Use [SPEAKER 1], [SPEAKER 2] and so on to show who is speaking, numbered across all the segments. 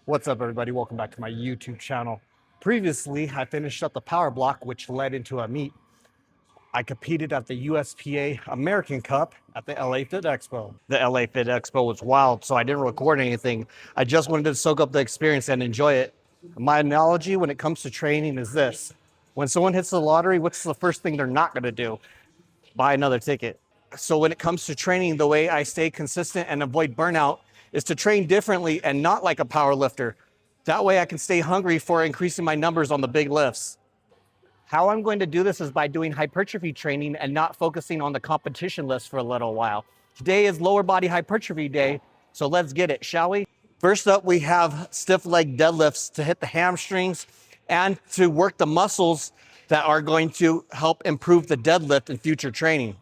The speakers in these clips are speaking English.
[SPEAKER 1] What's up, everybody? Welcome back to my YouTube channel. Previously, I finished up the power block, which led into a meet. I competed at the USPA American Cup at the LA Fit Expo. The LA Fit Expo was wild, so I didn't record anything. I just wanted to soak up the experience and enjoy it. My analogy when it comes to training is this. When someone hits the lottery, what's the first thing they're not going to do? Buy another ticket. So when it comes to training, the way I stay consistent and avoid burnout is to train differently and not like a power lifter. That way I can stay hungry for increasing my numbers on the big lifts. How I'm going to do this is by doing hypertrophy training and not focusing on the competition lifts for a little while. Today is lower body hypertrophy day, so let's get it, shall we? First up, we have stiff leg deadlifts to hit the hamstrings and to work the muscles that are going to help improve the deadlift in future training.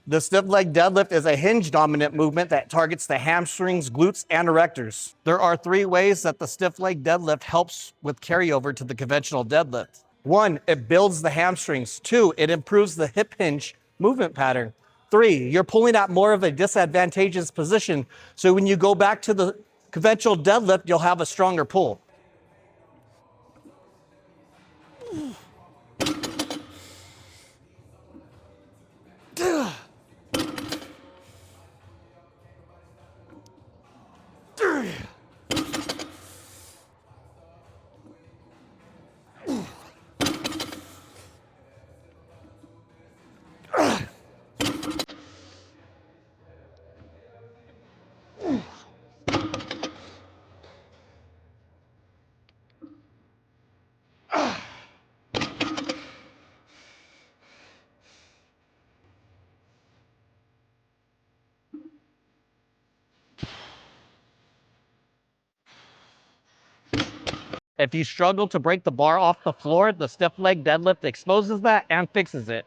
[SPEAKER 1] The stiff leg deadlift is a hinge dominant movement that targets the hamstrings, glutes, and erectors. There are 3 ways that the stiff leg deadlift helps with carryover to the conventional deadlift. 1, it builds the hamstrings. 2, it improves the hip hinge movement pattern. 3, you're pulling at more of a disadvantageous position, so when you go back to the conventional deadlift, you'll have a stronger pull. If you struggle to break the bar off the floor, the stiff leg deadlift exposes that and fixes it.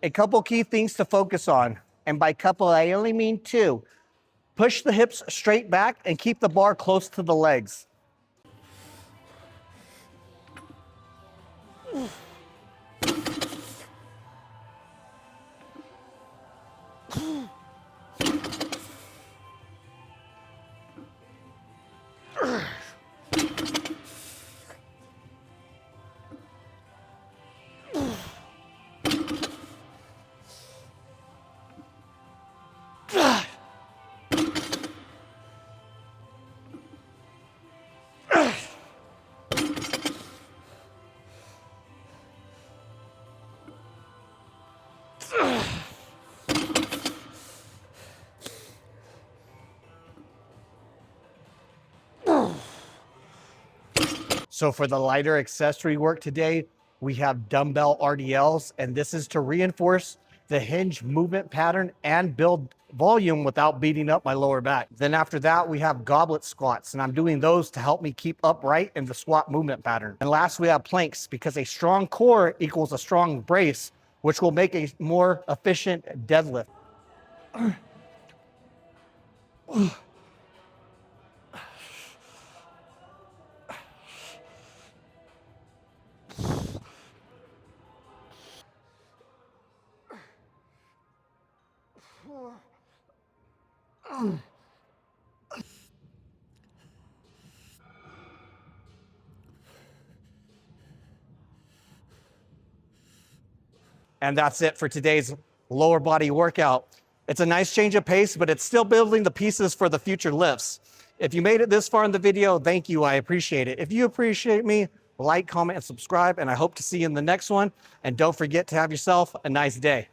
[SPEAKER 1] A couple key things to focus on, and by couple I only mean 2. Push the hips straight back and keep the bar close to the legs. So for the lighter accessory work today, we have dumbbell RDLs, and this is to reinforce the hinge movement pattern and build volume without beating up my lower back. Then after that, we have goblet squats, and I'm doing those to help me keep upright in the squat movement pattern. And last, we have planks, because a strong core equals a strong brace, which will make a more efficient deadlift. And that's it for today's lower body workout. It's a nice change of pace, but it's still building the pieces for the future lifts. If you made it this far in the video, thank you, I appreciate it. If you appreciate me, like, comment, and subscribe, and I hope to see you in the next one. And don't forget to have yourself a nice day.